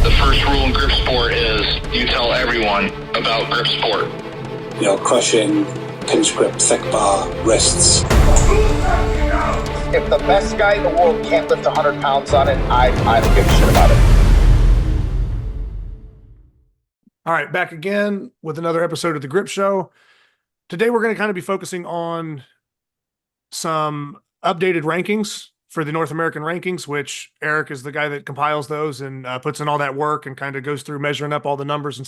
The first rule in grip sport is you tell everyone about grip sport. Crushing, pinch grip, thick bar, wrists. If the best guy in the world can't lift 100 pounds on it, I don't give a shit about it. All right, back again with another episode of the Grip Show. Today we're going to kind of be focusing on some updated rankings for the North American rankings, which Eric is the guy that compiles those and puts in all that work and kind of goes through measuring up all the numbers and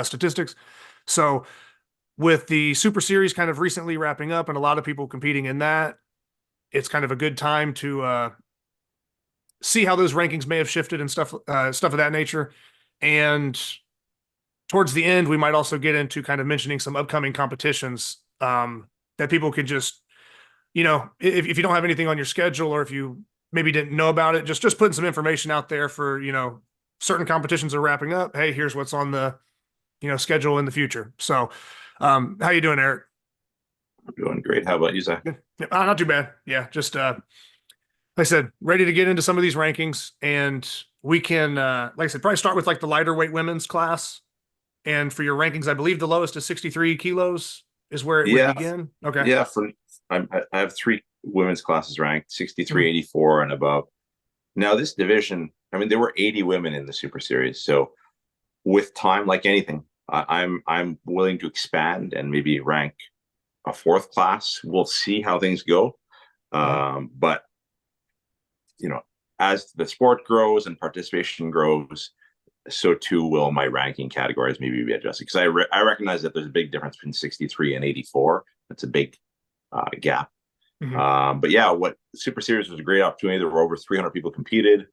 statistics. So with the Super Series kind of recently wrapping up and a lot of people competing in that, it's kind of a good time to see how those rankings may have shifted and stuff of that nature. And towards the end, we might also get into kind of mentioning some upcoming competitions that people could just, if you don't have anything on your schedule or if you maybe didn't know about it, just putting some information out there for, certain competitions are wrapping up. Hey, here's what's on the, schedule in the future. So how you doing, Eric? I'm doing great. How about you, Zach? Not too bad. Yeah. Just, like I said, ready to get into some of these rankings, and we can, like I said, probably start with like the lighter weight women's class. And for your rankings, I believe the lowest is 63 kilos is where it would begin. Okay. Yeah. I have 3 women's classes ranked 63, 84 and above. Now this division, there were 80 women in the Super Series. So with time, like anything, I'm willing to expand and maybe rank a 4th class. We'll see how things go. But as the sport grows and participation grows, so too will my ranking categories maybe be adjusted, because I recognize that there's a big difference between 63 and 84. That's a big gap. But yeah, what Super Series was a great opportunity. There were over 300 people competed.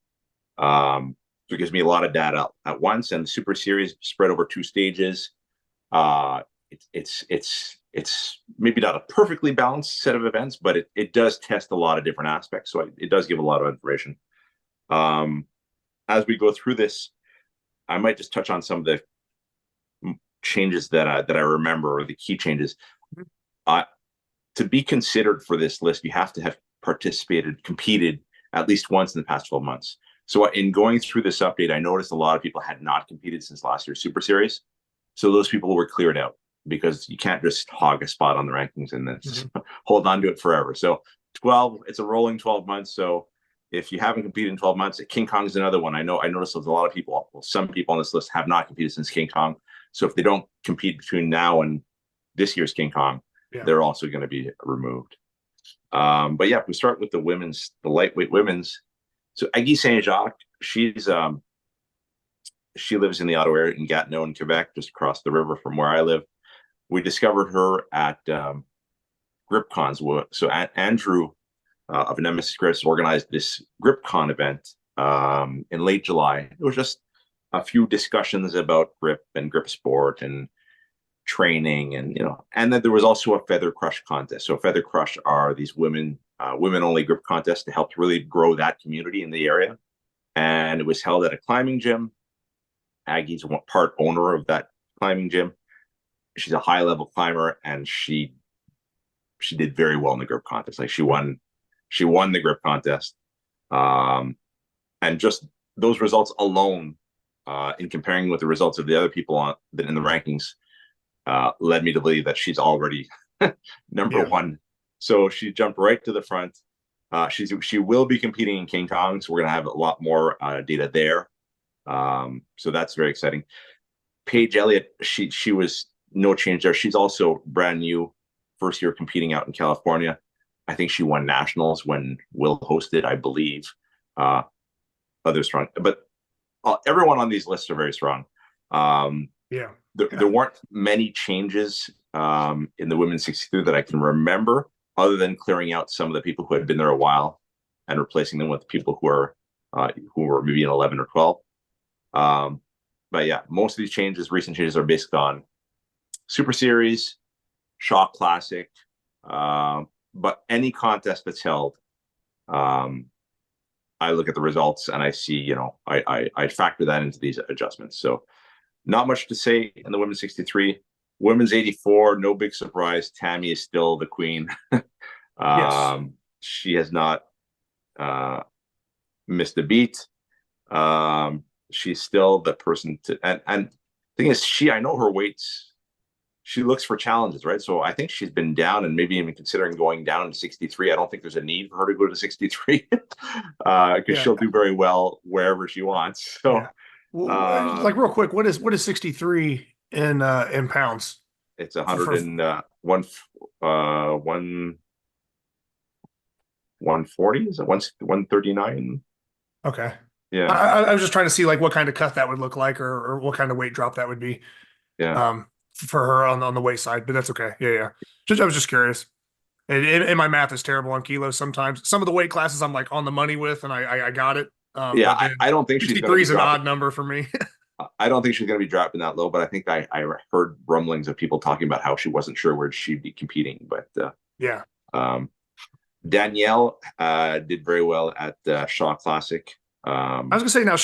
So it gives me a lot of data at once, and the Super Series spread over 2 stages. It's maybe not a perfectly balanced set of events, but it does test a lot of different aspects. So it does give a lot of information. As we go through this, I might just touch on some of the changes that I remember, or the key changes. To be considered for this list, you have to have competed at least once in the past 12 months. So in going through this update, I noticed a lot of people had not competed since last year's Super Series. So those people were cleared out, because you can't just hog a spot on the rankings and then hold on to it forever. So 12, it's a rolling 12 months. So if you haven't competed in 12 months, King Kong is another one. I noticed there's a lot of people, some people on this list have not competed since King Kong. So if they don't compete between now and this year's King Kong, they're also going to be removed. But yeah, if we start with the lightweight women's. So Aggie Saint-Jacques, she lives in the Ottawa area in Gatineau in Quebec, just across the river from where I live. We discovered her at GripCons. So Andrew of Nemesis Grips organized this GripCon event in late July. It was just a few discussions about grip and grip sport and training, and then there was also a feather crush contest. So feather crush are these women only grip contests to help really grow that community in the area. And it was held at a climbing gym. Aggie's part owner of that climbing gym. She's a high level climber, and she did very well in the grip contest. Like she won the grip contest. And just those results alone, in comparing with the results of the other people in the rankings, led me to believe that she's already number one. So she jumped right to the front. She will be competing in King Kong, so we're going to have a lot more data there. So that's very exciting. Paige Elliott, she was no change there. She's also brand new, first year competing out in California. I think she won nationals when Will hosted, I believe. Others strong, but everyone on these lists are very strong. There weren't many changes in the women's 63 that I can remember, other than clearing out some of the people who had been there a while and replacing them with people who were maybe in 11 or 12. But yeah, most of these recent changes are based on Super Series, Shaw Classic, but any contest that's held, I look at the results and I see, I factor that into these adjustments. So not much to say in the women's 63. Women's 84, no big surprise. Tammy is still the queen. Yes. She has not missed a beat. she's still the person to, and thing is, I know her weights. She looks for challenges, right? So I think she's been down and maybe even considering going down to 63. I don't think there's a need for her to go to 63 because she'll do very well wherever she wants. So, well, like real quick, what is 63 in pounds? It's 140. Is it 139? Okay. Yeah. I was just trying to see like what kind of cut that would look like, or what kind of weight drop that would be. Yeah. For her on the weight side, but that's okay. Yeah. I was just curious. And my math is terrible on kilos sometimes. Some of the weight classes I'm like on the money with, and I got it. Yeah, I don't think she's 63 is an odd number for me. I don't think she's going to be dropping that low, but I think I heard rumblings of people talking about how she wasn't sure where she'd be competing. But yeah. Danielle did very well at Shaw Classic. I was gonna say now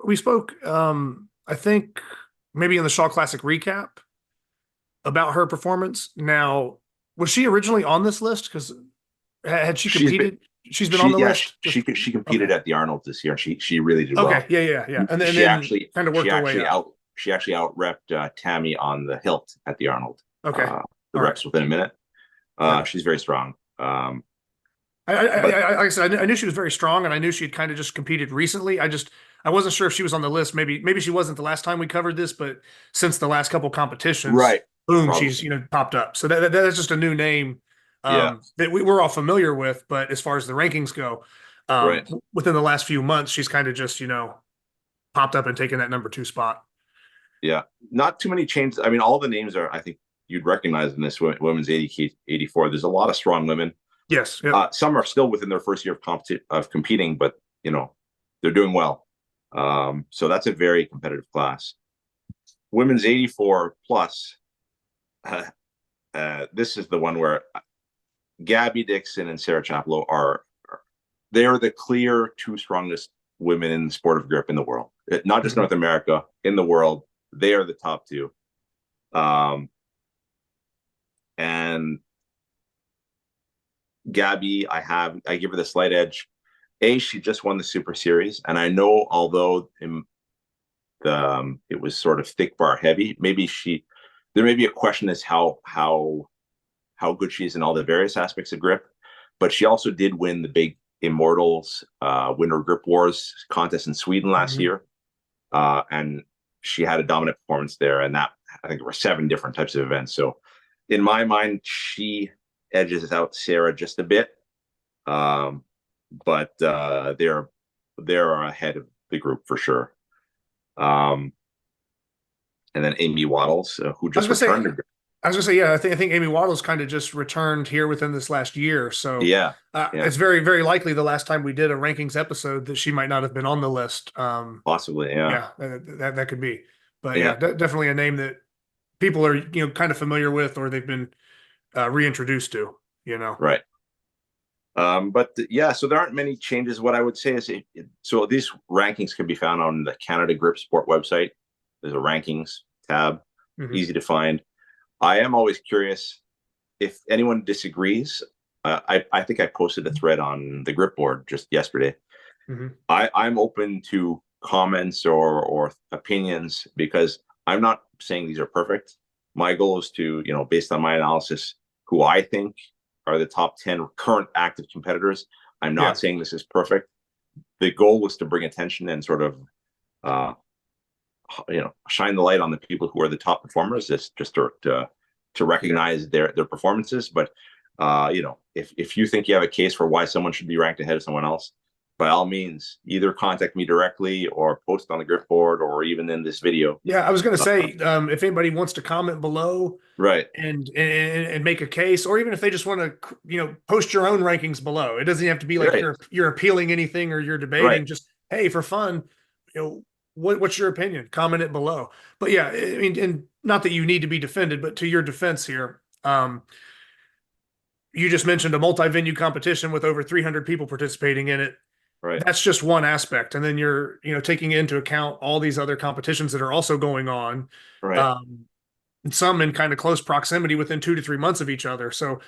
we spoke I think maybe in the Shaw Classic recap about her performance. Now, was she originally on this list? Because had she competed? She's been on the list. She competed at the Arnold this year. She really did well. Okay, yeah. And then she actually kind of worked her way out. She actually out-repped Tammy on the hilt at the Arnold. Okay, the reps within a minute. She's very strong. Like I said, I knew she was very strong, and I knew she had kind of just competed recently. I wasn't sure if she was on the list. Maybe she wasn't the last time we covered this, but since the last couple competitions, right? Boom, probably. She's popped up. So that's just a new name that we're all familiar with. But as far as the rankings go, right. Within the last few months, she's kind of just popped up and taken that number 2 spot. Yeah, not too many changes. I mean, all the names are, I think you'd recognize in this women's 84. There's a lot of strong women. Yes. Yep. Some are still within their first year of competing, but they're doing well. So that's a very competitive class. Women's 84 plus. This is the one where Gabby Dixon and Sarah Chaplow they are the clear 2 strongest women in the sport of grip in the world. Not just North America, in the world. They are the top 2. And Gabby, I give her the slight edge. She just won the Super Series, and I know although it was sort of thick bar heavy, there may be a question as how good she is in all the various aspects of grip, but she also did win the big Immortals Winter Grip Wars contest in Sweden last year, and she had a dominant performance there. And that, I think there were 7 different types of events. So in my mind, she edges out Sarah just a bit, but they're ahead of the group for sure. And then Amy Waddles, who just returned. I was gonna say, yeah, I think Amy Waddles kind of just returned here within this last year. So yeah. It's very, very likely the last time we did a rankings episode that she might not have been on the list. Possibly, yeah. Yeah, that could be. But definitely a name that people are kind of familiar with, or they've been reintroduced to. Right. But so there aren't many changes. What I would say is, so these rankings can be found on the Canada Grip Sport website. There's a rankings tab, easy to find. I am always curious if anyone disagrees. I think I posted a thread on the grip board just yesterday. I'm open to comments or opinions, because I'm not saying these are perfect. My goal is to, based on my analysis, who I think are the top 10 current active competitors. I'm not saying this is perfect. The goal was to bring attention and sort of, shine the light on the people who are the top performers, just to recognize their performances. But, if you think you have a case for why someone should be ranked ahead of someone else, by all means, either contact me directly or post on the grip board or even in this video. Yeah, I was going to say, if anybody wants to comment below, right, and make a case, or even if they just want to, post your own rankings below. It doesn't have to be like you're appealing anything or you're debating. Right. Just, hey, for fun, what's your opinion? Comment it below. But yeah, I mean, and not that you need to be defended, but to your defense here, you just mentioned a multi-venue competition with over 300 people participating in it. Right. That's just one aspect. And then you're, taking into account all these other competitions that are also going on. Right. And some in kind of close proximity within 2 to 3 months of each other. So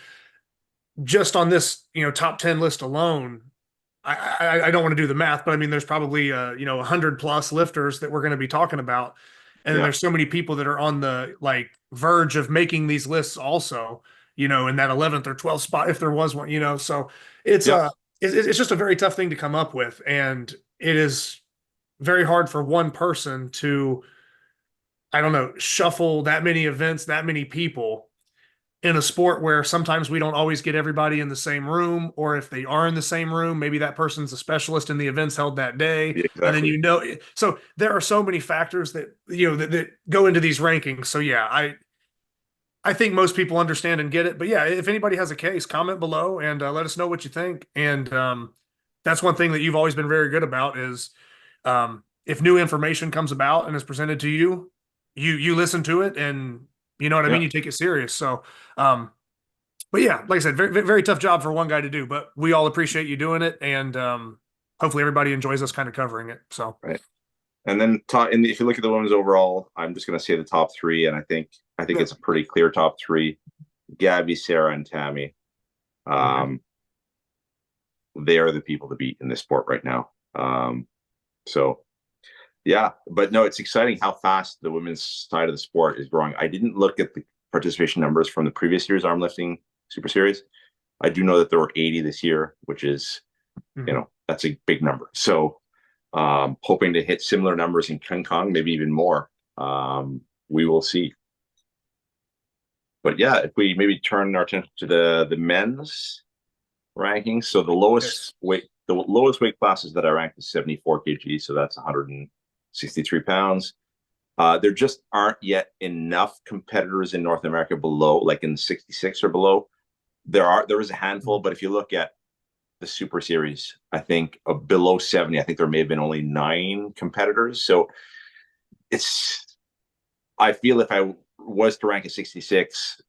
just on this, top 10 list alone, I don't want to do the math, but I mean, there's probably 100 plus lifters that we're going to be talking about, and then Yeah. there's so many people that are on the like verge of making these lists also, in that 11th or 12th spot if there was one, so it's Yeah. it's just a very tough thing to come up with, and it is very hard for one person to, I don't know, shuffle that many events, that many people in a sport where sometimes we don't always get everybody in the same room, or if they are in the same room, maybe that person's a specialist in the events held that day. And then, Exactly. so there are so many factors that, that go into these rankings. So yeah, I think most people understand and get it, but yeah, if anybody has a case, comment below and let us know what you think. And that's one thing that you've always been very good about is if new information comes about and is presented to you, you listen to it, and you know what I mean? Yeah. You take it serious. So, but yeah, like I said, very, very tough job for one guy to do, but we all appreciate you doing it. And hopefully everybody enjoys us kind of covering it. So, Right. And then and if you look at the women's overall, I'm just going to say the top three, and I think yeah. it's a pretty clear top three: Gabby, Sarah, and Tammy. They are the people to beat in this sport right now. So yeah, but no, it's exciting how fast the women's side of the sport is growing. I didn't look at the participation numbers from the previous year's arm lifting Super Series. I do know that there were 80 this year, which is, that's a big number. So hoping to hit similar numbers in King Kong, maybe even more. We will see. But yeah, if we maybe turn our attention to the men's rankings. So the lowest weight classes that I ranked is 74 kg. So that's 163 pounds. There just aren't yet enough competitors in North America below, like in 66 or below. There is a handful, but if you look at the Super Series, I think below 70, I think there may have been only 9 competitors. So I feel if I was to rank at 66,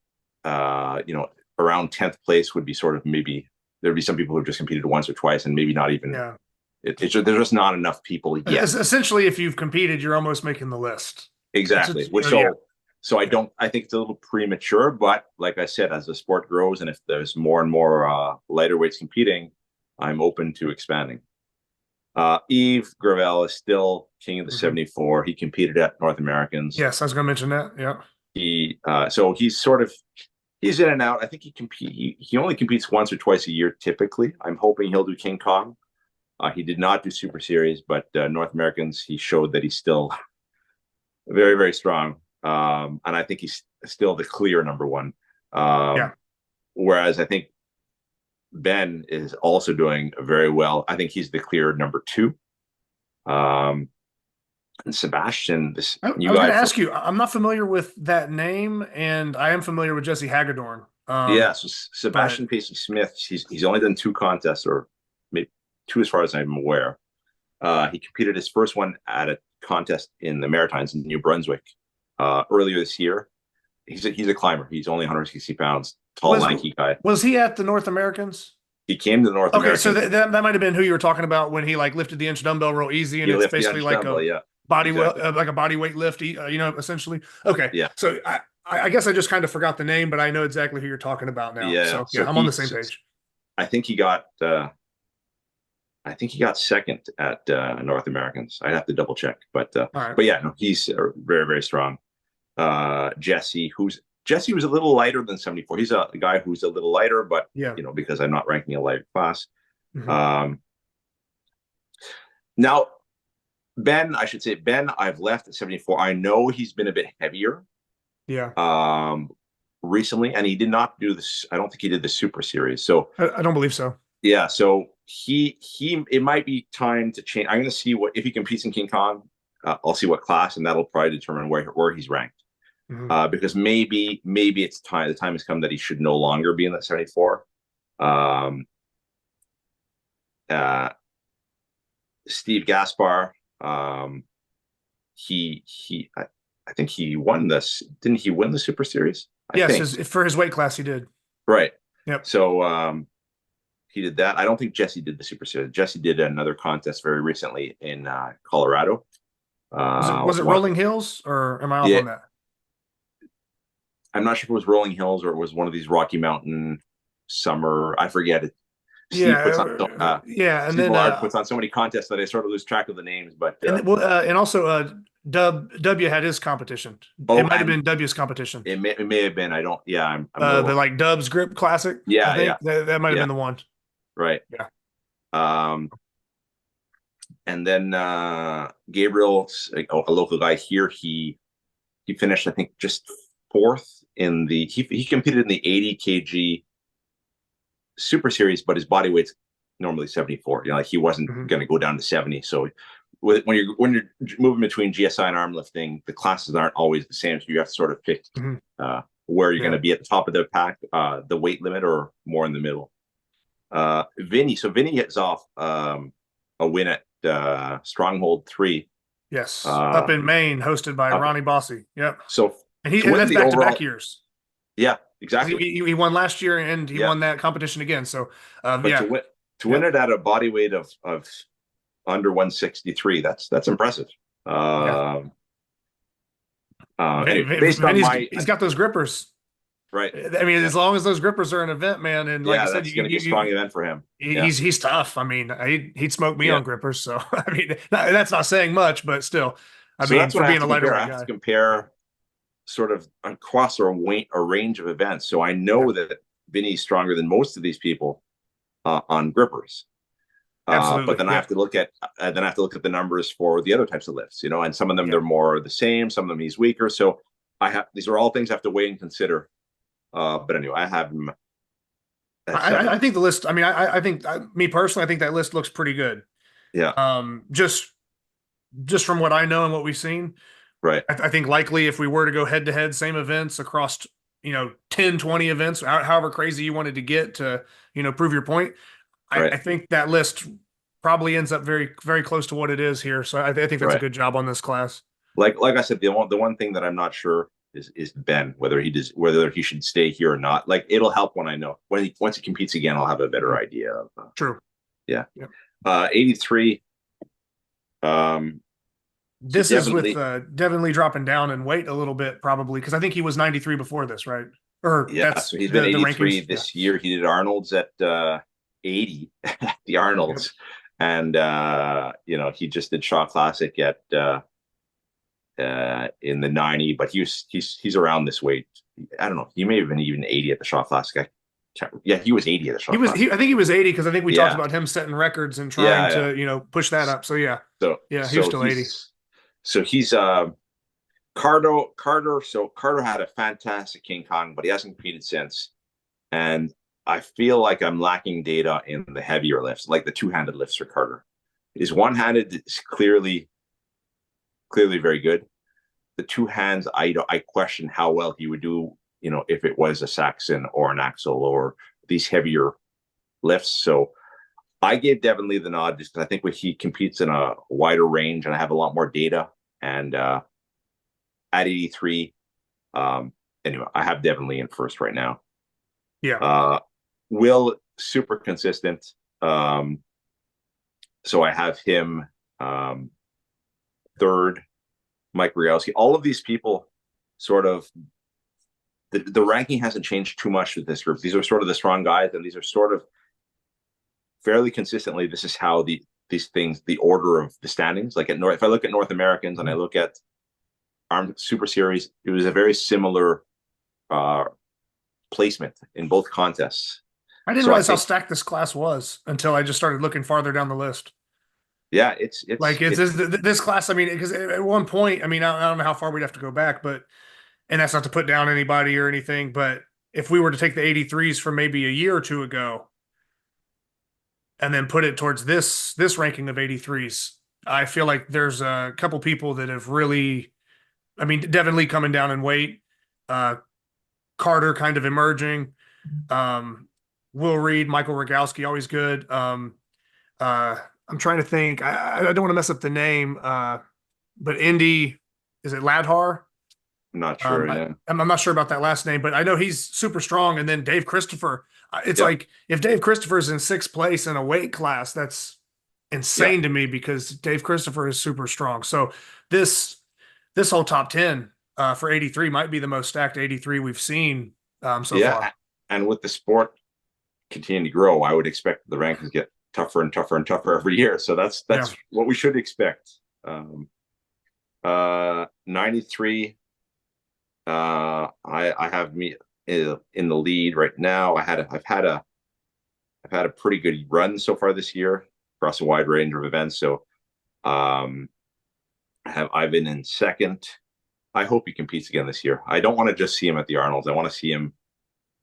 around 10th place would be sort of, maybe there'd be some people who've just competed once or twice and maybe not even. Yeah. There's just not enough people yet. Essentially, if you've competed, you're almost making the list. Exactly. So I think it's a little premature, but like I said, as the sport grows and if there's more and more lighter weights competing, I'm open to expanding. Yves Gravel is still king of the 74. He competed at North Americans. Yes, I was going to mention that. Yeah. So he's in and out. I think he only competes once or twice a year typically. I'm hoping he'll do King Kong. He did not do Super Series, but North Americans, he showed that he's still very, very strong. And I think he's still the clear number one. Whereas I think Ben is also doing very well. I think he's the clear number 2. And Sebastian, I was going to ask you, I'm not familiar with that name, and I am familiar with Jesse Hagedorn. So Sebastian Pacey Smith, he's only done 2 contests, or maybe 2 as far as I'm aware. He competed his first one at a contest in the Maritimes in New Brunswick earlier this year. He's a climber. He's only 160 pounds, tall, lanky guy. Was he at the North Americans? He came to the North Americans. Okay, so that might have been who you were talking about when he like lifted the inch dumbbell real easy, and it's basically like a body weight lift, essentially. Okay, yeah. So I guess I just kind of forgot the name, but I know exactly who you're talking about now. Yeah, so I'm on the same page. I think he got second at North Americans. I'd have to double check, but yeah, no, he's very, very strong. Jesse was a little lighter than 74. He's a guy who's a little lighter, but because I'm not ranking a light class. Now Ben, I've left at 74. I know he's been a bit heavier. Recently, and he did not do this. I don't think he did the Super Series. So I don't believe so. Yeah, so it might be time to change. I'm going to see if he competes in King Kong. I'll see what class, and that'll probably determine where he's ranked. Because maybe it's time. The time has come that he should no longer be in that 74. Steve Gaspar, I think he won this. Didn't he win the Super Series? Yes, for his weight class, he did. Right. Yep. So he did that. I don't think Jesse did the Super Series. Jesse did another contest very recently in Colorado. Was it Rolling Hills, or am I off on that? I'm not sure if it was Rolling Hills or it was one of these Rocky Mountain summer. I forget it. Yeah, puts on yeah, and Steve then Millard puts on so many contests that I sort of lose track of the names. But and also W had his competition. It might have and been W's competition. it may have been. I don't. Yeah, I'm a little, The like Dubs Grip Classic. Yeah, I think yeah, that might have yeah. been the one. Right. Yeah. And then Gabriel, a local guy here, he finished, I think, just fourth in the. He competed in the 80 kg Super Series, but his body weight's normally 74. You know, like he wasn't going to go down to 70. So when you're moving between GSI and arm lifting, the classes aren't always the same. So you have to sort of pick where you're going to be at the top of the pack, the weight limit, or more in the middle. Vinny gets off a win at Stronghold 3. Yes, up in Maine, hosted by Ronnie Bossy. Yep. So and that's back-to-back years. Yeah, exactly. He won last year and he won that competition again. So but to win it at a body weight of under 163, that's impressive. Based on he's got those grippers. Right. I mean, as long as those grippers are an event, man, and like I said, that's going to be a strong event for him. He's tough. I mean, he'd smoke me on grippers. So I mean, that's not saying much, but still, I mean, that's for being a lighter guy, I have to compare sort of across a range of events. So I know that Vinny's stronger than most of these people on grippers. Absolutely. But then I have to look at the numbers for the other types of lifts, you know, and some of them they're more the same, some of them he's weaker. So these are all things I have to weigh and consider. But anyway, I have him. I think the list. I mean, I think me personally, I think that list looks pretty good. Yeah. Just from what I know and what we've seen, right. I think likely if we were to go head to head, same events across, 10, 20 events, however crazy you wanted to get to, prove your point. I think that list probably ends up very, very close to what it is here. So I think that's a good job on this class. Like I said, the one thing that I'm not sure is Ben, whether he should stay here or not. Like, it'll help when I know once he competes again, I'll have a better idea of True. Yeah. 83. This is with Devin Lee dropping down in weight a little bit, probably, because I think he was 93 before this, right? Or so he's been 83 this year. He did Arnold's at 80 at the Arnold's, and he just did Shaw Classic at in the 90, but he's around this weight. I don't know. He may have been even 80 at the Shaw Classic. He was 80 at the Shaw Classic. I think he was 80 because I think we talked about him setting records and trying to push that up. So he was still 80. So he's Carter. So Carter had a fantastic King Kong, but he hasn't competed since. And I feel like I'm lacking data in the heavier lifts, like the two-handed lifts for Carter. His one-handed is clearly very good. The two hands, I question how well he would do, if it was a Saxon or an Axel or these heavier lifts. So I gave Devin Lee the nod just because I think he competes in a wider range and I have a lot more data. And at 83, anyway, I have Devin Lee in first right now. Yeah. Will, super consistent. So I have him third. Mike Rialski. All of these people sort of the ranking hasn't changed too much with this group. These are sort of the strong guys, and these are sort of fairly consistently. This is how these things, the order of the standings. Like if I look at North Americans and I look at Armed Super Series, it was a very similar placement in both contests. I didn't realize how stacked this class was until I just started looking farther down the list. Yeah, it's this class. I mean, because at one point, I mean, I don't know how far we'd have to go back, and that's not to put down anybody or anything, but if we were to take the 83s from maybe a year or two ago and then put it towards this ranking of 83s, I feel like there's a couple people that have really, I mean, Devin Lee coming down in weight, Carter kind of emerging, Will Reed, Michael Rogowski, always good. I'm trying to think. I don't want to mess up the name, but Indy, is it Ladhar? I'm not sure. I'm not sure about that last name, but I know he's super strong. And then Dave Christopher. It's like if Dave Christopher's in sixth place in a weight class, that's insane to me because Dave Christopher is super strong. So this whole top 10 for 83 might be the most stacked 83 we've seen so far. And with the sport continue to grow, I would expect the rankings to get tougher and tougher and tougher every year. So that's what we should expect. 93. I have me in the lead right now. I've had a pretty good run so far this year across a wide range of events. So I've been in second. I hope he competes again this year. I don't want to just see him at the Arnold's. I want to see him.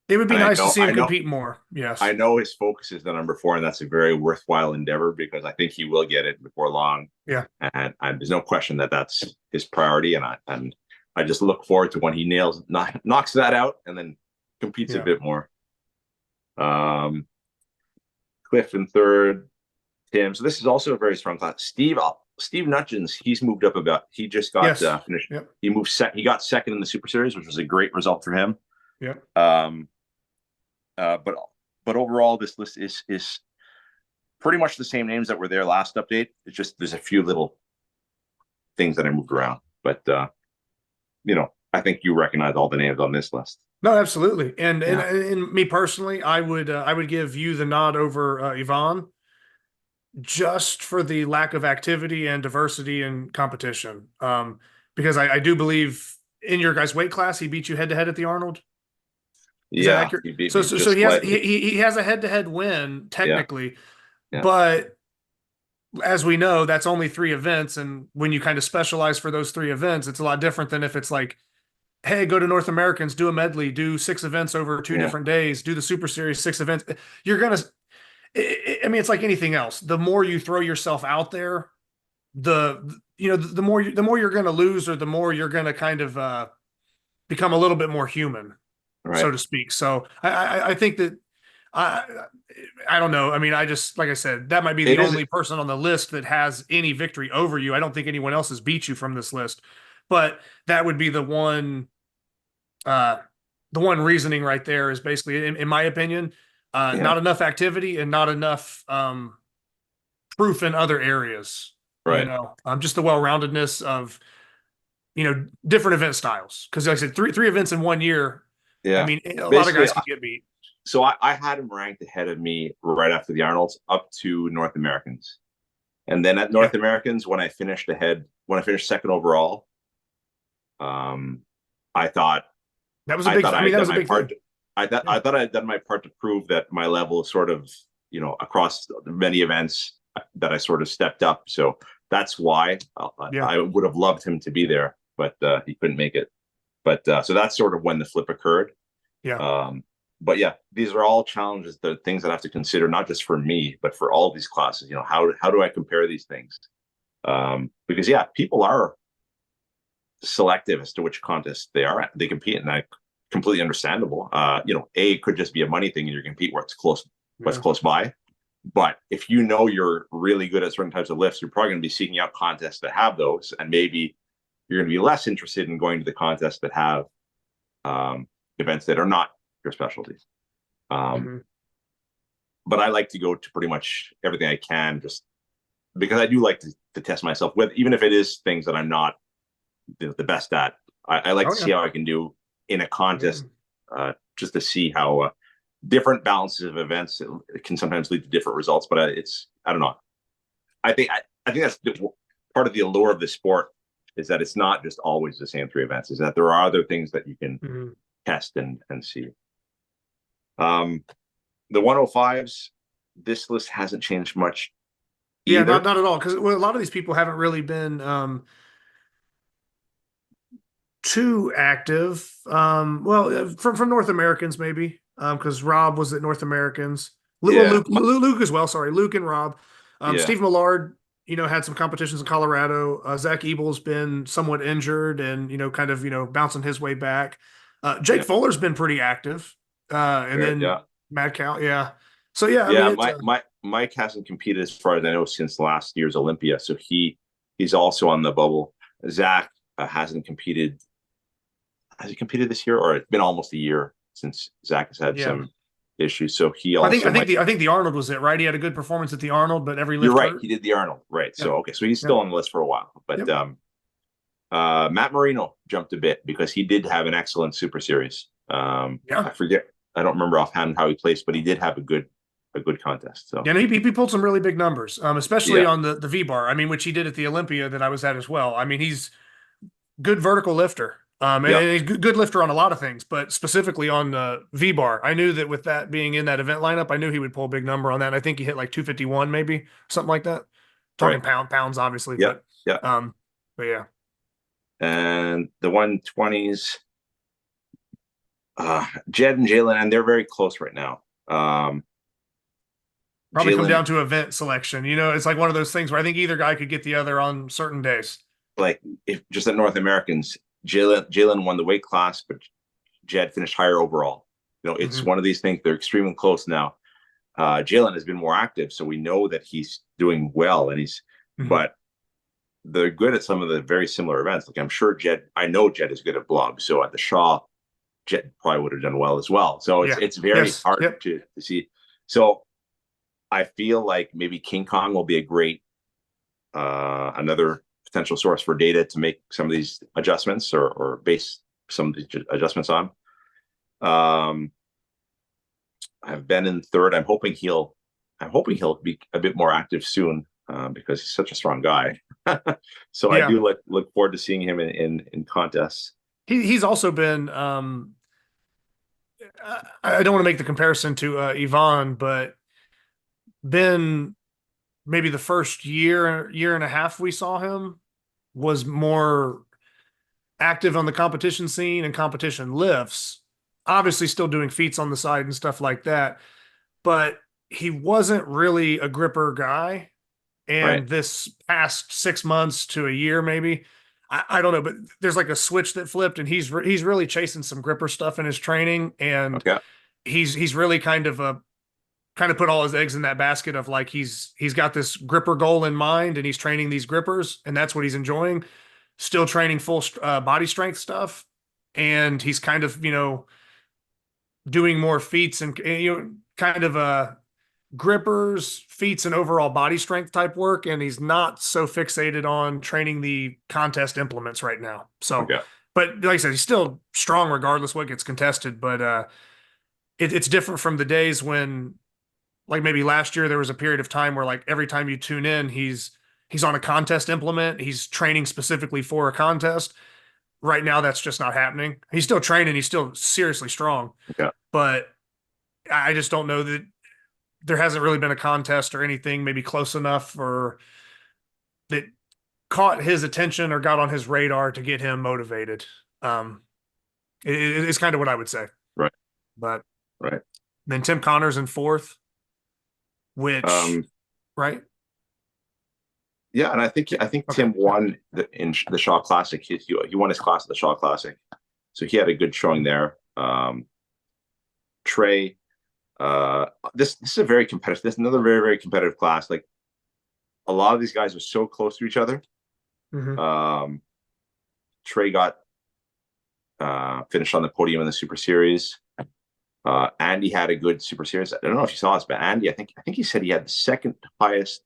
It would be nice to see him compete more. Yes. I know his focus is the number 4, and that's a very worthwhile endeavor because I think he will get it before long. Yeah. And there's no question that that's his priority. And I just look forward to when he knocks that out and then competes a bit more. Cliff in third, Tim. So this is also a very strong class. Steve Nutchins, he's moved up about. He just got finished. Yep. He moved He got second in the Super Series, which was a great result for him. Yeah. But overall, this list is pretty much the same names that were there last update. It's just there's a few little things that I moved around. But I think you recognize all the names on this list. No, absolutely. And me personally, I would give you the nod over Yvonne, just for the lack of activity and diversity and competition. Because I do believe in your guys' weight class, he beat you head to head at the Arnold. Is that accurate? So he has a head to head win technically, but as we know, that's only 3 events, and when you kind of specialize for those 3 events, it's a lot different than if it's like, hey, go to North Americans, do a medley, do 6 events over 2 different days, do the Super Series 6 events. You're gonna. I mean, it's like anything else. The more you throw yourself out there, the more you're going to lose, or the more you're going to kind of become a little bit more human, so to speak. So I think that I don't know. I mean, I just, like I said, that might be the only person on the list that has any victory over you. I don't think anyone else has beat you from this list, but that would be the one reasoning right there is basically, in my opinion, not enough activity and not enough proof in other areas. Right. Just the well-roundedness of, different event styles. Because like I said, three events in 1 year. Yeah. I mean, a lot of guys can get beat. So I had him ranked ahead of me right after the Arnold's up to North Americans. And then at North Americans, when I finished second overall, I thought that was a big thing. I thought I had done my part to prove that my level is sort of, across many events that I sort of stepped up. So that's why I would have loved him to be there, but he couldn't make it. But so that's sort of when the flip occurred. Yeah. But yeah, these are all challenges, the things that I have to consider, not just for me, but for all of these classes. How do I compare these things? Because people are selective as to which contest they compete in. That completely understandable. It could just be a money thing and you compete what's close by. But if you're really good at certain types of lifts, you're probably going to be seeking out contests that have those, and maybe you're going to be less interested in going to the contests that have events that are not your specialties. But I like to go to pretty much everything I can, just because I do like to test myself with, even if it is things that I'm not the best at. I like to see how I can do in a contest, just to see how different balances of events it can sometimes lead to different results. But I don't know. I think that's part of the allure of the sport, is that it's not just always the same 3 events. Is that there are other things that you can test and see. The 105s, this list hasn't changed much either. Yeah, not at all, because a lot of these people haven't really been too active. From North Americans maybe, because Rob was at North Americans. Luke as well. Sorry, Luke and Rob. Steve Millard, had some competitions in Colorado. Zach Ebel's been somewhat injured and kind of bouncing his way back. Jake Fuller's been pretty active. Then Mad Cow, So Mike hasn't competed, as far as I know, since last year's Olympia. So he's also on the bubble. Zach hasn't competed. Has he competed this year, or it's been almost a year since Zach has had some issues? So he also. I think the Arnold was it, right? He had a good performance at the Arnold, but every lift. You're right. He did the Arnold, right? Yeah. So he's still on the list for a while. But Matt Marino jumped a bit because he did have an excellent Super Series. I forget I don't remember offhand how he placed, but he did have a good contest. So Yeah, and he pulled some really big numbers, especially yeah, on the V bar. I mean, which he did at the Olympia that I was at as well. I mean, he's good vertical lifter. And yeah, he's good lifter on a lot of things, but specifically on the V bar. I knew that with that being in that event lineup, I knew he would pull a big number on that. And I think he hit like 251, maybe something like that. Talking right, pounds, obviously, yeah, yeah. but yeah, And the 120s, Jed and Jalen, and they're very close right now. probably come Jalen, down to event selection. You know, it's like one of those things where I think either guy could get the other on certain days. like if just at North Americans, Jalen won the weight class, but Jed finished higher overall. You know, it's one of these things. They're extremely close now. Jalen has been more active, so we know that he's doing well, and but they're good at some of the very similar events. Like I'm sure I know Jed is good at blog, so at the Shaw, Jed probably would have done well as well. So it's very hard to see. So I feel like maybe King Kong will be a great another potential source for data to make some of these adjustments or base some of these adjustments on. I've been in third. I'm hoping he'll be a bit more active soon because he's such a strong guy. So I do look forward to seeing him in contests. He's also been. I don't want to make the comparison to Yvonne, but been maybe the first year and a half we saw him was more active on the competition scene and competition lifts. Obviously, still doing feats on the side and stuff like that, but he wasn't really a gripper guy. And this past 6 months to a year, maybe, I don't know, but there's like a switch that flipped, and he's really chasing some gripper stuff in his training, and he's really kind of put all his eggs in that basket of like he's got this gripper goal in mind, and he's training these grippers, and that's what he's enjoying. Still training full body strength stuff, and he's kind of doing more feats and kind of grippers, feats, and overall body strength type work, and he's not so fixated on training the contest implements right now. So, but like I said, he's still strong regardless what gets contested. But it's different from the days when, like maybe last year, there was a period of time where like every time you tune in, he's on a contest implement. He's training specifically for a contest. Right now, that's just not happening. He's still training. He's still seriously strong. But I just don't know that there hasn't really been a contest or anything maybe close enough or that caught his attention or got on his radar to get him motivated. It's kind of what I would say. Right. But then Tim Connor's in fourth, which right. Yeah, and I think Tim won in the Shaw Classic. He won his class at the Shaw Classic, so he had a good showing there. Trey, this is a very competitive. This is another very, very competitive class. Like a lot of these guys are so close to each other. Trey got finished on the podium in the Super Series. Andy had a good Super Series. I don't know if you saw this, but Andy, I think he said he had the second highest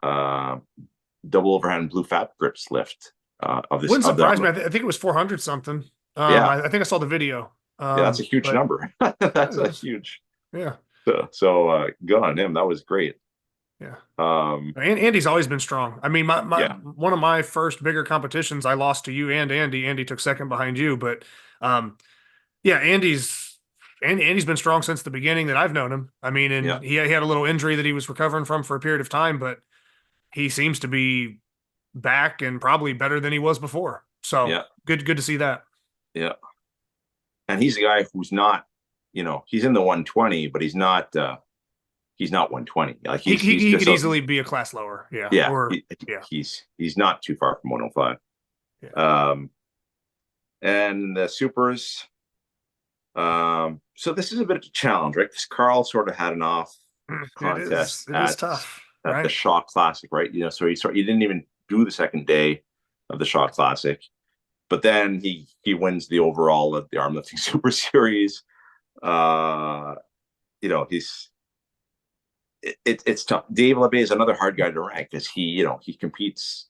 double overhand blue fat grips lift of this. Wouldn't surprise me. I think it was 400 something. I think I saw the video. That's a huge number. That's huge. Yeah. So good on him. That was great. Yeah. And Andy's always been strong. I mean, one of my first bigger competitions, I lost to you and Andy. Andy took second behind you, but Andy's been strong since the beginning that I've known him. I mean, and he had a little injury that he was recovering from for a period of time, but he seems to be back and probably better than he was before. So good to see that. Yeah. And he's a guy who's not, he's in the 120, but he's not 120. Like he could easily be a class lower. Yeah. Yeah. He's not too far from 105. Yeah. And the supers. So this is a bit of a challenge, right? Because Carl sort of had an off contest. It is tough. At the Shaw Classic, right? So he didn't even do the second day of the Shaw Classic, but then he wins the overall of the arm lifting Super Series. It's tough. Dave LeBay is another hard guy to rank because he competes.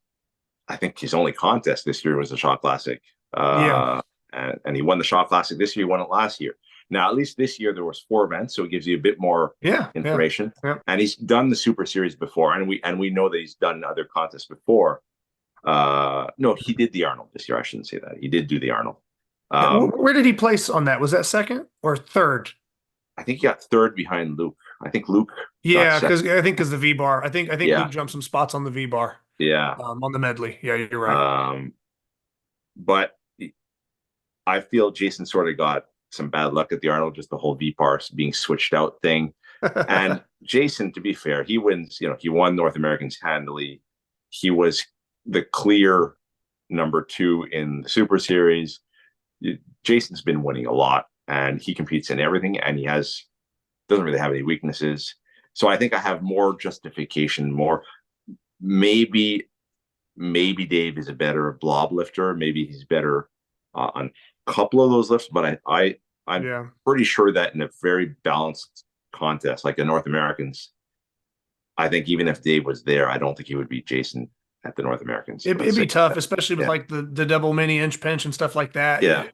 I think his only contest this year was the Shaw Classic. And he won the Shaw Classic this year. He won it last year. Now, at least this year there was 4 events, so it gives you a bit more information. Yeah. And he's done the Super Series before, and we know that he's done other contests before. No, he did the Arnold this year. I shouldn't say that. He did do the Arnold. Where did he place on that? Was that second or third? I think he got 3rd behind Luke. I think Luke. Yeah, because the V bar. I think Yeah. Luke jumped some spots on the V bar. Yeah. On the medley. Yeah, you're right. But I feel Jason sort of got some bad luck at the Arnold, just the whole V bar being switched out thing. And Jason, to be fair, he wins. He won North Americans handily. He was the clear number 2 in the Super Series. Jason's been winning a lot, and he competes in everything, and he doesn't really have any weaknesses. So I think I have more justification, maybe Dave is a better blob lifter. Maybe he's better on a couple of those lifts, but I'm pretty sure that in a very balanced contest like the North Americans, I think even if Dave was there, I don't think he would beat Jason at the North Americans. It'd be tough, especially with like the double mini inch pinch and stuff like that. Yeah.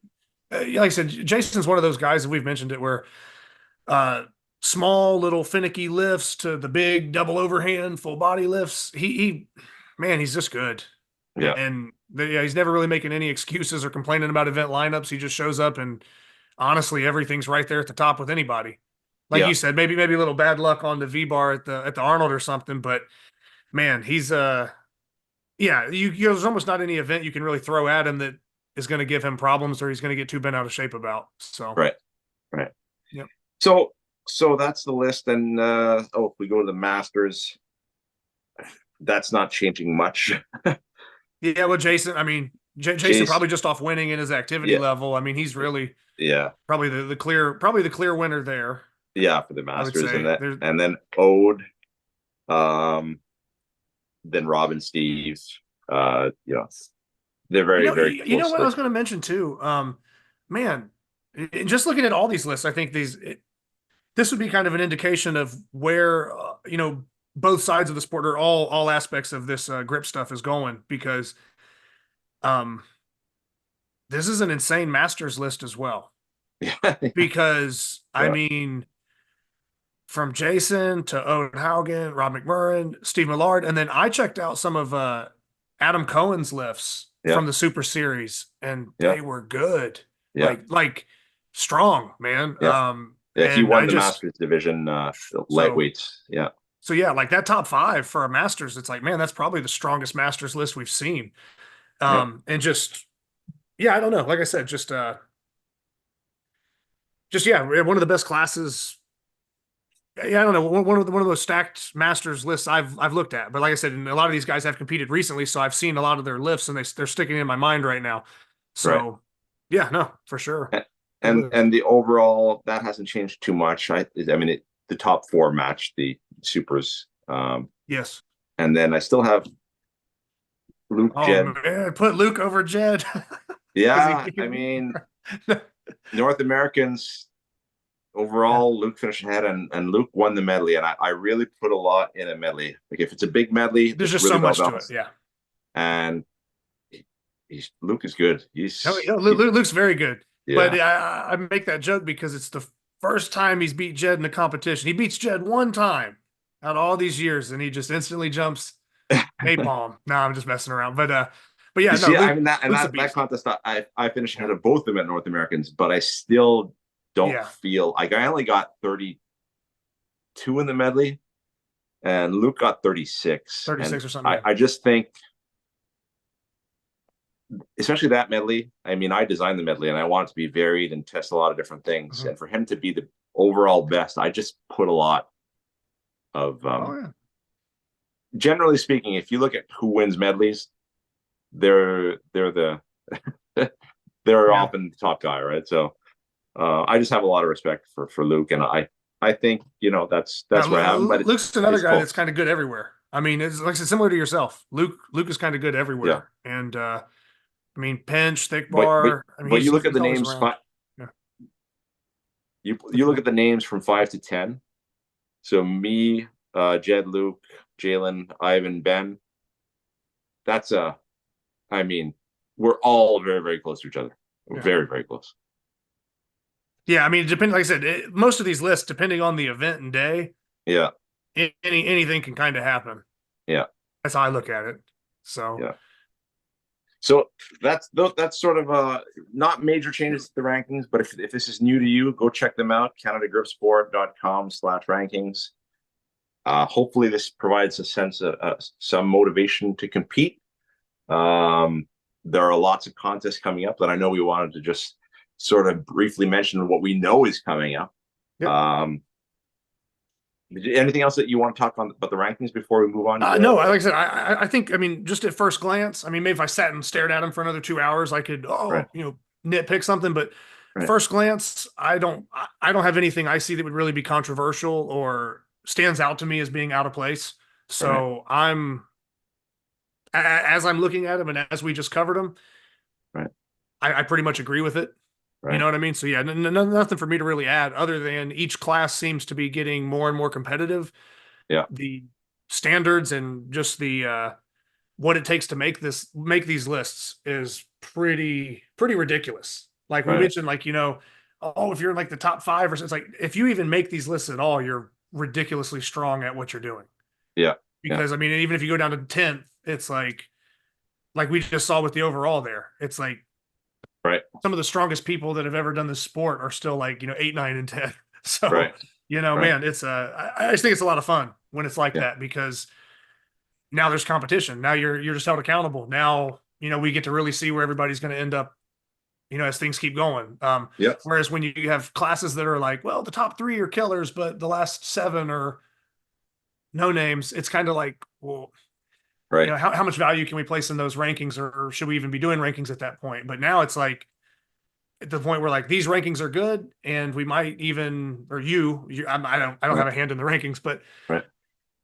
Like I said, Jason's one of those guys, and we've mentioned it, where small little finicky lifts to the big double overhand full body lifts. He's just good. Yeah. And he's never really making any excuses or complaining about event lineups. He just shows up, and honestly, everything's right there at the top with anybody. Like you said, maybe a little bad luck on the V bar at the Arnold or something, but man, he's there's almost not any event you can really throw at him that is going to give him problems or he's going to get too bent out of shape about. So right. Yep. So that's the list. And if we go to the Masters, that's not changing much. Yeah, well, Jason, I mean, Jason probably just off winning in his activity level. I mean, he's really probably the clear winner there. Yeah, for the Masters, and then Ode, then Rob and Steve. They're very very. You know what I was going to mention too, man. Just looking at all these lists, I think this would be kind of an indication of where both sides of the sport, or all aspects of this grip stuff, is going, because this is an insane Masters list as well. Because I mean, from Jason to Owen Haugen, Rob McMurrin, Steve Millard, and then I checked out some of Adam Cohen's lifts from the Super Series, and they were good. Like strong, man. He won the Masters division, lightweights. So like that top 5 for a Masters, it's like, man, that's probably the strongest Masters list we've seen. And just I don't know. Like I said, just one of the best classes. I don't know, one of those stacked Masters lists I've looked at. But like I said, and a lot of these guys have competed recently, so I've seen a lot of their lifts, and they're sticking in my mind right now. So no, for sure. And the overall, that hasn't changed too much. I mean, the top 4 matched the Supers. Yes. And then I still have Luke, Jed. Man, put Luke over Jed. I mean, North Americans overall, Luke finished ahead, and Luke won the medley. And I really put a lot in a medley. Like, if it's a big medley, there's just really so much to it. Yeah. And Luke is good. Luke's very good. Yeah. But I make that joke because it's the first time he's beat Jed in a competition. He beats Jed one time out of all these years, and he just instantly jumps napalm. No, I'm just messing around. But yeah, Luke, I mean, that contest, I finished ahead of both of them at North Americans, but I still don't feel like I only got 32 in the medley, and Luke got 36 or something. I just think, especially that medley, I mean, I designed the medley and I want it to be varied and test a lot of different things. And for him to be the overall best, I just put a lot of generally speaking, if you look at who wins medleys, they're often the top guy, right? So I just have a lot of respect for Luke, and I think that's what happened. But Luke's another guy that's kind of good everywhere. I mean, it's like similar to yourself. Luke is kind of good everywhere, and I mean, pinch, thick bar. But you look at the names. You look at the names from 5 to 10. So me, Jed, Luke, Jalen, Ivan, Ben. I mean, we're all very, very close to each other. We're very, very close. Yeah, I mean, like I said, most of these lists, depending on the event and day, Yeah, anything can kind of happen. yeah, That's how I look at it. So yeah. So that's sort of not major changes to the rankings, but if this is new to you, go check them out. CanadaGripSport.com/rankings. Hopefully, this provides a sense of some motivation to compete. There are lots of contests coming up that I know we wanted to just sort of briefly mention what we know is coming up. Yep. Anything else that you want to talk on about the rankings before we move on? no, like I said, I think, I mean, just at first glance, I mean, maybe if I sat and stared at them for another 2 hours, I could, Right. nitpick something. But Right. first glance, I don't have anything I see that would really be controversial or stands out to me as being out of place. So as I'm looking at them and as we just covered them, Right. I pretty much agree with it. Right. You know what I mean? So yeah, nothing for me to really add other than each class seems to be getting more and more competitive. Yeah. The standards and just the what it takes to make these lists is pretty ridiculous. Like we Right. mentioned, like, if you're in like the top 5 or so, it's like if you even make these lists at all, you're ridiculously strong at what you're doing. Yeah. Because I mean, even if you go down to 10th, it's like we just saw with the overall there. It's like Right. some of the strongest people that have ever done this sport are still like, 8, 9, and 10. So, Right. man, it's I just think it's a lot of fun when it's like Yeah. that, because now there's competition. Now you're just held accountable. Now, we get to really see where everybody's going to end up, as things keep going. Yeah. Whereas when you have classes that are like, well, the top 3 are killers, but the last 7 are no names, it's kind of like, well, Right. how much value can we place in those rankings, or should we even be doing rankings at that point? But now it's like at the point where like these rankings are good, and we might even, or I don't have a hand in the rankings, but Right.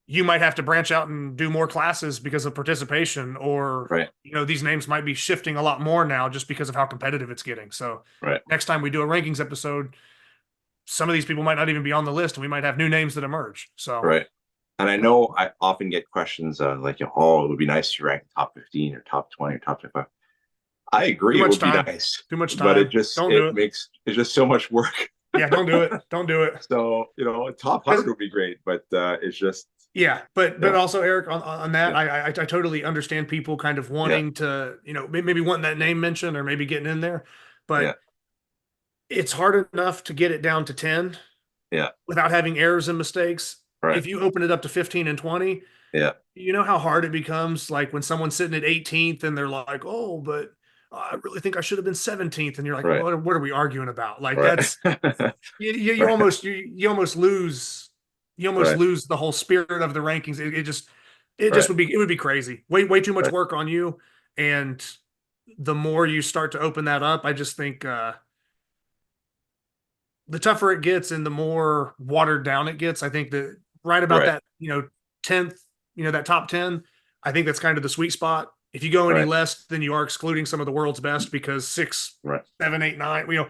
you might have to branch out and do more classes because of participation, or Right. these names might be shifting a lot more now just because of how competitive it's getting. So Right. next time we do a rankings episode, some of these people might not even be on the list, and we might have new names that emerge. So Right. And I know I often get questions like, oh, it would be nice to rank top 15 or top 20 or top 25. I agree, it would be nice. Too much But time. it's just so much work. Yeah, don't do it. Don't do it. So, top 100 would be great, but it's just. Yeah, but also, Eric, on that, Yeah. I totally understand people kind of wanting to, maybe wanting that name mentioned or maybe getting in there, but it's hard enough to get it down to 10 without having errors and mistakes. Right. If you open it up to 15 and 20, you know how hard it becomes, like when someone's sitting at 18th and they're like, oh, but I really think I should have been 17th. And you're like, Right. well, what are we arguing about? Like Right. that's, you almost lose the whole spirit of the rankings. It just would be crazy. Way too much work on you. And the more you start to open that up, I just think, the tougher it gets and the more watered down it gets. I think that right about that, 10th, that top 10, I think that's kind of the sweet spot. If you go any less, then you are excluding some of the world's best, because 6, 7, 8, 9,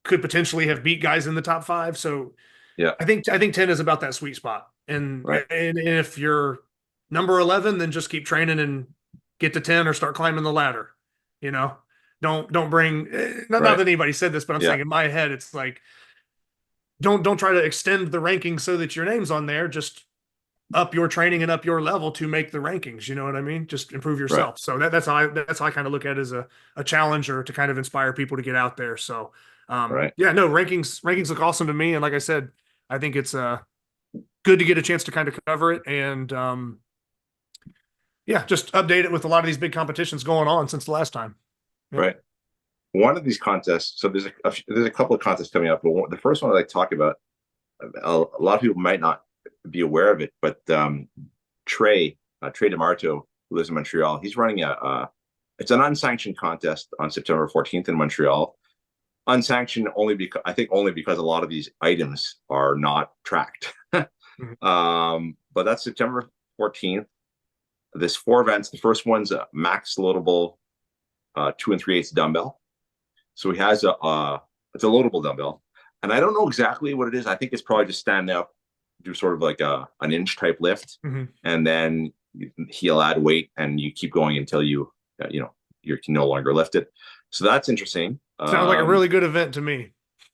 could potentially have beat guys in the top 5. So I think 10 is about that sweet spot. And if you're number 11, then just keep training and get to 10 or start climbing the ladder. Don't bring, not that anybody said this, but I'm saying in my head, it's like, don't try to extend the rankings so that your name's on there. Just up your training and up your level to make the rankings. You know what I mean? Just improve yourself. Right. So that's how I kind of look at it, as a challenger to kind of inspire people to get out there. So rankings look awesome to me. And like I said, I think it's good to get a chance to kind of cover it and just update it with a lot of these big competitions going on since the last time. Yeah. Right. One of these contests, so there's a couple of contests coming up, but the first one I'd like to talk about, a lot of people might not be aware of it, but Trey DeMarto, who lives in Montreal, he's running it's an unsanctioned contest on September 14th in Montreal. Unsanctioned only because a lot of these items are not tracked. But that's September 14th. There's 4 events. The first one's a max loadable 2 3/8 dumbbell. So he has it's a loadable dumbbell, and I don't know exactly what it is. I think it's probably just stand up, do sort of like an inch type lift, and then he'll add weight, and you keep going until you can no longer lift it. So that's interesting. Sounds like a really good event to me.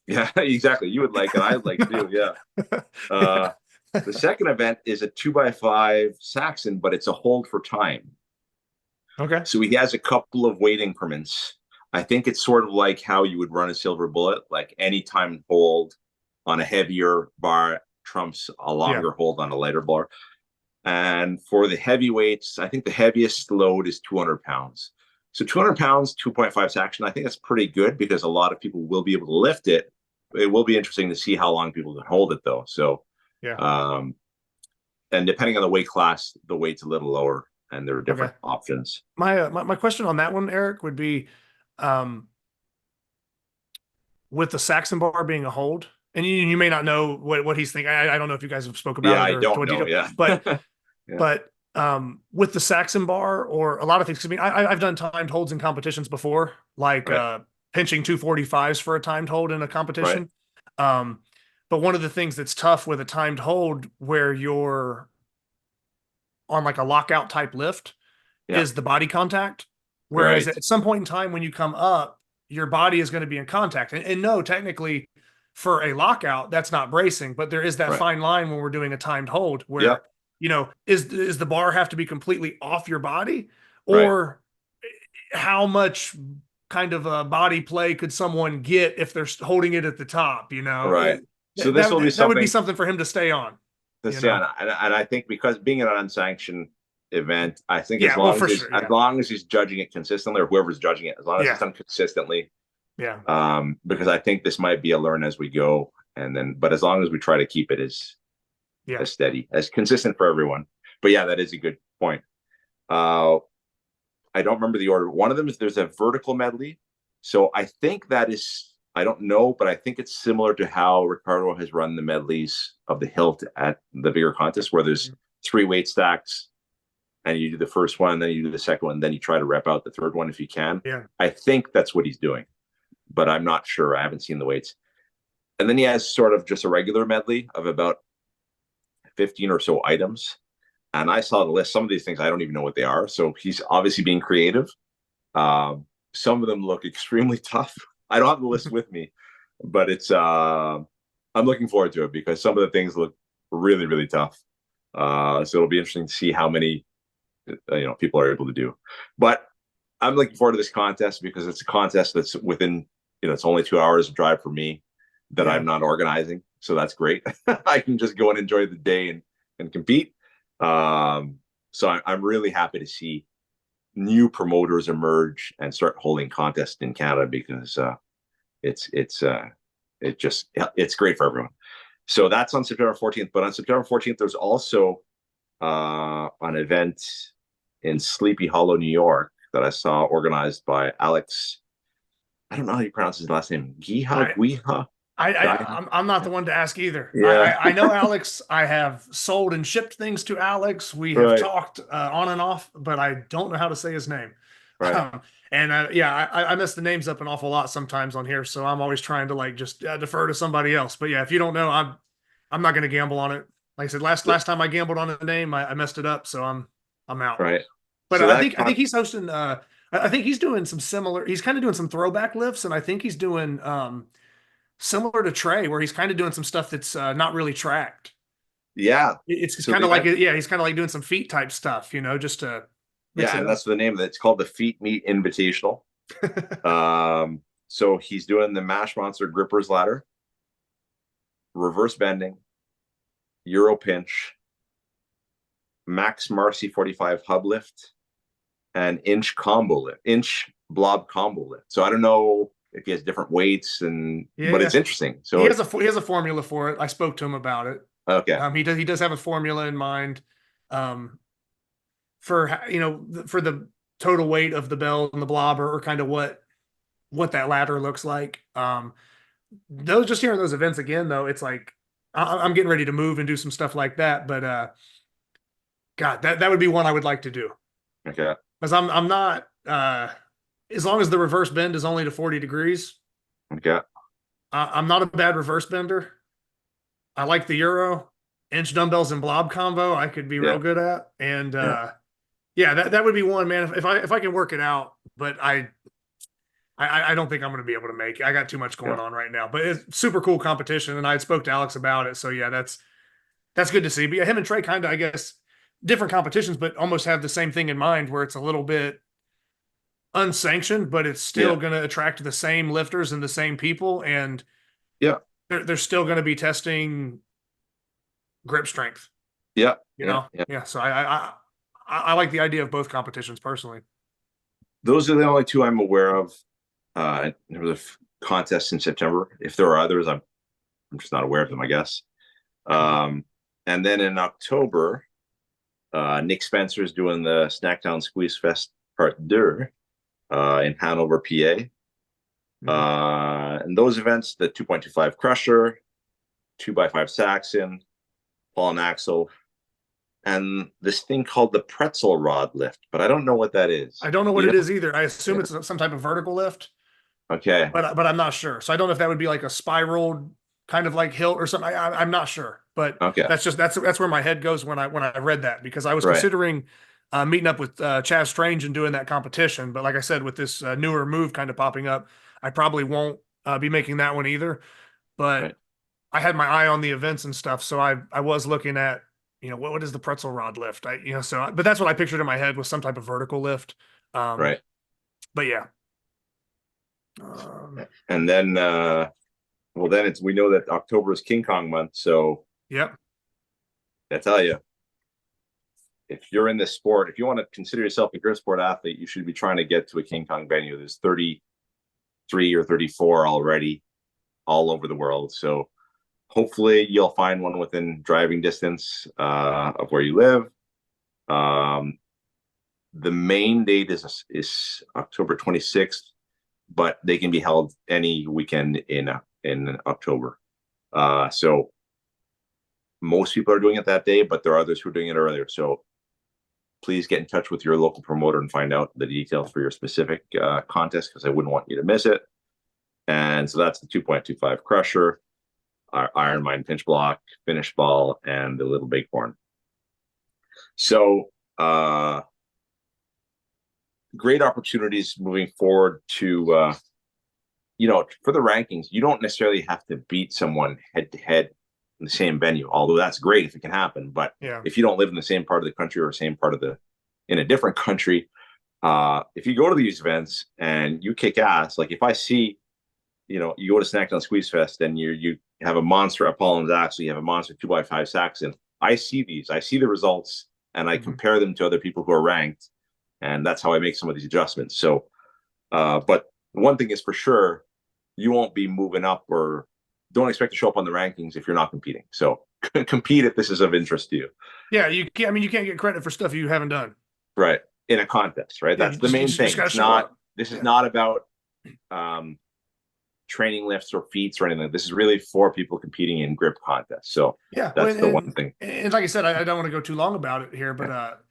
Yeah, exactly. You would like it. I'd like to. Yeah. Uh, the second event is a 2x5 Saxon, but it's a hold for time. Okay. So he has a couple of weight increments. I think it's sort of like how you would run a silver bullet, like any time hold on a heavier bar trumps a longer hold on a lighter bar. And for the heavyweights, I think the heaviest load is 200 pounds. So 200 pounds, 2.5 Saxon, I think that's pretty good because a lot of people will be able to lift it. It will be interesting to see how long people can hold it, though. So, and depending on the weight class, the weight's a little lower, and there are different options. My question on that one, Eric, would be, with the Saxon bar being a hold, and you may not know what he's thinking. I don't know if you guys have spoke about it. I don't know. Yeah, but with the Saxon bar or a lot of things. I mean, I've done timed holds in competitions before, like pinching 245s for a timed hold in a competition. But one of the things that's tough with a timed hold where you're on like a lockout type lift is the body contact. Whereas at some point in time when you come up, your body is going to be in contact. And no, technically for a lockout, that's not bracing, but there is that fine line when we're doing a timed hold where, is the bar have to be completely off your body, or how much kind of a body play could someone get if they're holding it at the top, So this will be something, that would be something for him to stay on. And I think because being an unsanctioned event, I think as long as he's judging it consistently, or whoever's judging it, as long as it's done consistently, because I think this might be a learn as we go, but as long as we try to keep it as steady, as consistent for everyone. But that is a good point. I don't remember the order. One of them is there's a vertical medley, so I think that is. I don't know, but I think it's similar to how Ricardo has run the medleys of the hilt at the bigger contest, where there's 3 weight stacks and you do the first one, then you do the second one, then you try to rep out the third one if you can. I think that's what he's doing, but I'm not sure. I haven't seen the weights. And then he has sort of just a regular medley of about 15 or so items. And I saw the list. Some of these things, I don't even know what they are. So he's obviously being creative. Some of them look extremely tough. I don't have the list with me, but it's I'm looking forward to it because some of the things look really, really tough. So it'll be interesting to see how many people are able to do. But I'm looking forward to this contest because it's a contest that's within, it's only 2 hours of drive for me that I'm not organizing. So that's great. I can just go and enjoy the day and compete. So I'm really happy to see new promoters emerge and start holding contests in Canada because it's great for everyone. So that's on September 14th. But on September 14th, there's also an event in Sleepy Hollow, New York, that I saw organized by Alex. I don't know how you pronounce his last name. Guiha. I'm not the one to ask either. Yeah. I know Alex. I have sold and shipped things to Alex. We have talked on and off, but I don't know how to say his name. I mess the names up an awful lot sometimes on here, so I'm always trying to just defer to somebody else. But if you don't know, I'm not going to gamble on it. Like I said, last time I gambled on a name, I messed it up, so I'm out. But so I think he's hosting. I think he's doing some similar. He's kind of doing some throwback lifts, and I think he's doing similar to Trey, where he's kind of doing some stuff that's not really tracked. It's kind of like he's kind of like doing some feet type stuff, just to and that's the name of it. It's called the Feet Meet Invitational. So he's doing the Mash Monster Grippers Ladder, reverse bending, Euro pinch, Max Marcy 45 hub lift, and inch blob combo lift. So I don't know if he has different weights but it's interesting. So he has a formula for it. I spoke to him about it. Okay. He does have a formula in mind for the total weight of the bell and the blob, or kind of what that ladder looks like. Those, just hearing those events again, though, it's like I'm getting ready to move and do some stuff like that. But God, that would be one I would like to do. Okay. Because I'm not as long as the reverse bend is only to 40 degrees. Okay. I'm not a bad reverse bender. I like the Euro, inch dumbbells and blob combo. I could be real good at, and that would be one, man. If I can work it out, but I don't think I'm going to be able to make it. I got too much going Yeah. on right now, but it's super cool competition. And I spoke to Alex about it. So yeah, that's good to see. But yeah, him and Trey kind of, I guess, different competitions, but almost have the same thing in mind where it's a little bit unsanctioned, but it's still Yeah. going to attract the same lifters and the same people. And Yeah. they're still going to be testing grip strength, Yeah. you Yeah. know? Yeah. Yeah. So I like the idea of both competitions personally. Those are the only two I'm aware of. In terms of contests in September. If there are others, I'm just not aware of them, I guess. And then in October, Nick Spencer is doing the Snackdown Squeeze Fest Part 2 in Hanover, PA. And those events, the 2.25 Crusher, 2x5 Saxon, Paul and Axel, and this thing called the pretzel rod lift, but I don't know what that is. I don't know what it is either. I assume it's some type of vertical lift. Okay. But I'm not sure. So I don't know if that would be like a spiraled kind of like hill or something. I'm not sure. But Okay. that's where my head goes when I read that, because I was Right. considering meeting up with Chaz Strange and doing that competition. But like I said, with this newer move kind of popping up, I probably won't be making that one either. But Right. I had my eye on the events and stuff, so I was looking at, what is the pretzel rod lift? But that's what I pictured in my head, was some type of vertical lift. Right. But yeah. And then then we know that October is King Kong month, so Yep. I tell you, if you're in this sport, if you want to consider yourself a grip sport athlete, you should be trying to get to a King Kong venue. There's 33 or 34 already all over the world. So hopefully you'll find one within driving distance of where you live. The main date is October 26th, but they can be held any weekend in October. So most people are doing it that day, but there are others who are doing it earlier. So please get in touch with your local promoter and find out the details for your specific contest, because I wouldn't want you to miss it. And so that's the 2.25 Crusher, our Iron Mine Pinch Block, Finish Ball, and the Little Bighorn. So great opportunities moving forward to, for the rankings. You don't necessarily have to beat someone head to head in the same venue, although that's great if it can happen. But Yeah. if you don't live in the same part of the country or same part of in a different country, if you go to these events and you kick ass, like if I see, you go to Snackdown Squeeze Fest and you have a monster Apollon's Axel, you have a monster 2x5 Saxon. I see the results, and I compare them to other people who are ranked, and that's how I make some of these adjustments. So, but one thing is for sure, you won't be moving up, or don't expect to show up on the rankings if you're not competing. So compete if this is of interest to you. Yeah, you can't get credit for stuff you haven't done. Right. In a contest, right? Yeah, That's the main thing. This is not about training lifts or feats or anything. This is really for people competing in grip contests. So yeah, that's the one thing. And like I said, I don't want to go too long about it here, but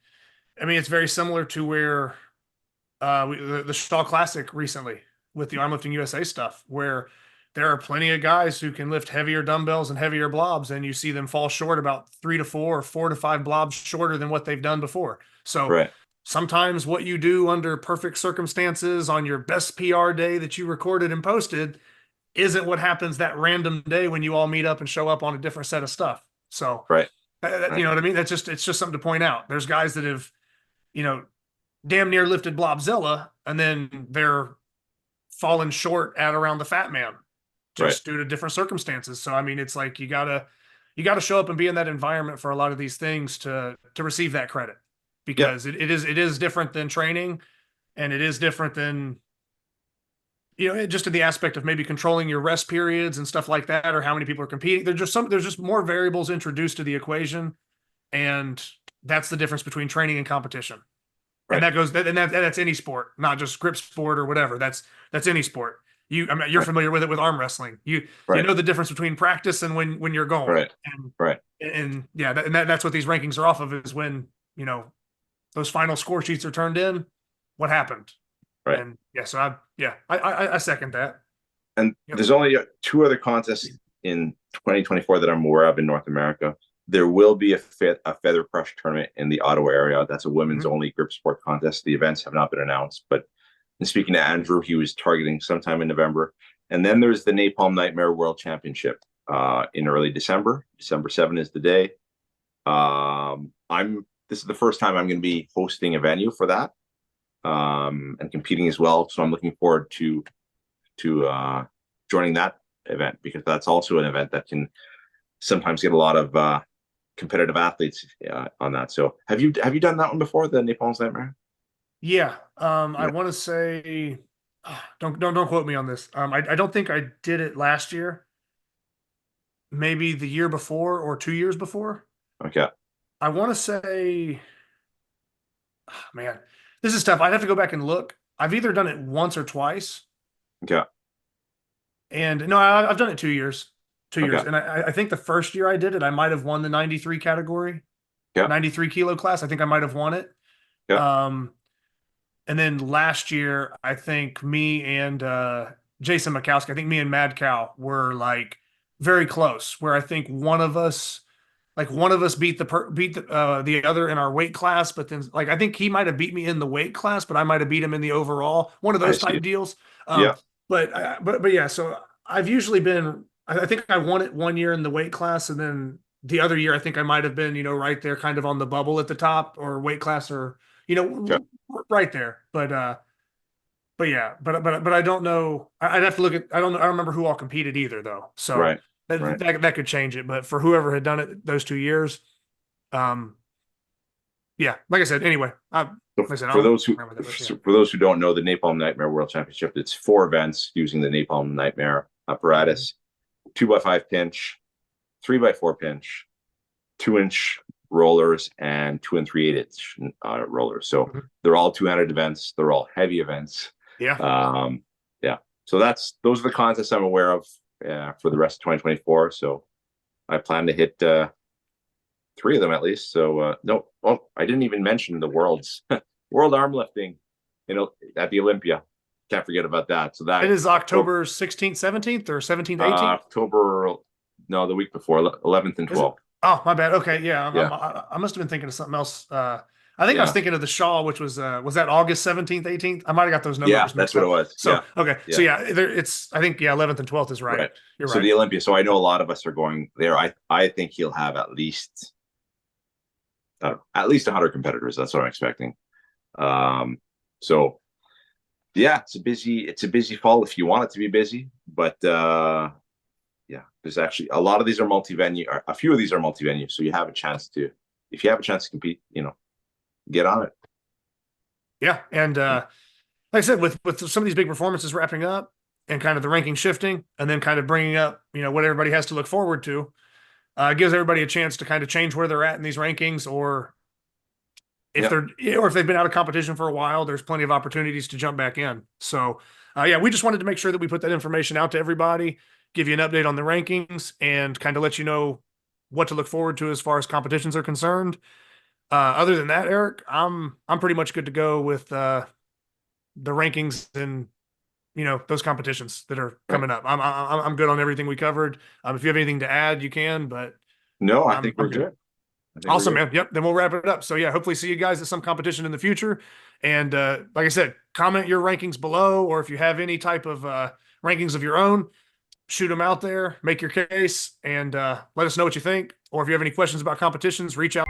it's very similar to where the Shaw Classic recently with the Arm Lifting USA stuff, where there are plenty of guys who can lift heavier dumbbells and heavier blobs, and you see them fall short about 3 to 4 or 4 to 5 blobs shorter than what they've done before. So sometimes what you do under perfect circumstances on your best PR day that you recorded and posted isn't what happens that random day when you all meet up and show up on a different set of stuff. So, you know what I mean? It's just something to point out. There's guys that have, damn near lifted Blobzilla, and then they're falling short at around the Fat Man just due to different circumstances. So, it's like you gotta show up and be in that environment for a lot of these things to receive that credit, because it is different than training, and it is different than, just in the aspect of maybe controlling your rest periods and stuff like that, or how many people are competing. There's just more variables introduced to the equation. And that's the difference between training and competition. And that's any sport, not just grip sport or whatever. That's any sport. You're familiar with it with arm wrestling. You know the difference between practice and when you're going. And that's what these rankings are off of, is when, those final score sheets are turned in, what happened. Right. And I second that. And there's only 2 other contests in 2024 that I'm aware of in North America. There will be a feather crush tournament in the Ottawa area. That's a women's only grip sport contest. The events have not been announced, but And speaking to Andrew, he was targeting sometime in November. And then there's the Napalm Nightmare World Championship in early December. December 7 is the day. This is the first time I'm going to be hosting a venue for that, and competing as well. So I'm looking forward to joining that event, because that's also an event that can sometimes get a lot of competitive athletes on that. So have you done that one before, the Napalm's Nightmare? Yeah. I want to say, don't quote me on this. I don't think I did it last year. Maybe the year before or 2 years before. Okay. I want to say, man, this is tough. I'd have to go back and look. I've either done it once or twice. Okay. And no, I've done it 2 years. 2 years. Okay. And I think the first year I did it, I might have won the 93 category. Yeah. 93 kilo class. I think I might have won it. Yeah. And then last year, I think me and Jason Mikowski, I think me and Mad Cow were like very close, where I think one of us beat the other in our weight class, but then like I think he might have beat me in the weight class, but I might have beat him in the overall. One of those type deals. Yeah. But yeah, so I've usually been. I think I won it 1 year in the weight class, and then the other year I think I might have been right there, kind of on the bubble at the top, or weight class, or right there. But yeah, but I don't know. I'd have to look at. I don't remember who all competed either, though. So Right. that could change it. But for whoever had done it those 2 years, yeah, like I said. Anyway, For those who don't know, the Napalm Nightmare World Championship, it's 4 events using the Napalm Nightmare apparatus: 2x5 pinch, 3x4 pinch, 2-inch rollers, and 2 and 3/8 rollers. So they're all 200 events. They're all heavy events. Yeah. Yeah. So those are the contests I'm aware of for the rest of 2024. So I plan to hit 3 of them at least. So no, I didn't even mention the world arm lifting, at the Olympia. Can't forget about that. So that it is October 16th, 17th, or 17th, 18th. October, no, the week before, 11th and 12th. Oh, my bad. Okay, yeah, I must have been thinking of something else. I think I was thinking of the Shaw, which was that August 17th, 18th? I might have got those numbers. Yeah, that's what it was. So okay, so it's I think 11th and 12th is right. You're right. So the Olympia. So I know a lot of us are going there. I think he'll have at least 100 competitors. That's what I'm expecting. So yeah, it's a busy fall if you want it to be busy, but yeah, there's actually a lot of these are multi-venue. A few of these are multi-venue, so you have a chance to, if you have a chance to compete, get on it. Yeah, and like I said, with some of these big performances wrapping up and kind of the ranking shifting, and then kind of bringing up what everybody has to look forward to, gives everybody a chance to kind of change where they're at in these rankings, or if they've been out of competition for a while, there's plenty of opportunities to jump back in. So yeah, we just wanted to make sure that we put that information out to everybody, give you an update on the rankings, and kind of let you know what to look forward to as far as competitions are concerned. Other than that, Eric, I'm pretty much good to go with the rankings and those competitions that are coming up. I'm good on everything we covered. If you have anything to add, you can. But no, I think we're good. Awesome, man. Yep. Then we'll wrap it up. So yeah, hopefully see you guys at some competition in the future. And like I said, comment your rankings below, or if you have any type of rankings of your own, shoot them out there, make your case, and let us know what you think. Or if you have any questions about competitions, reach out.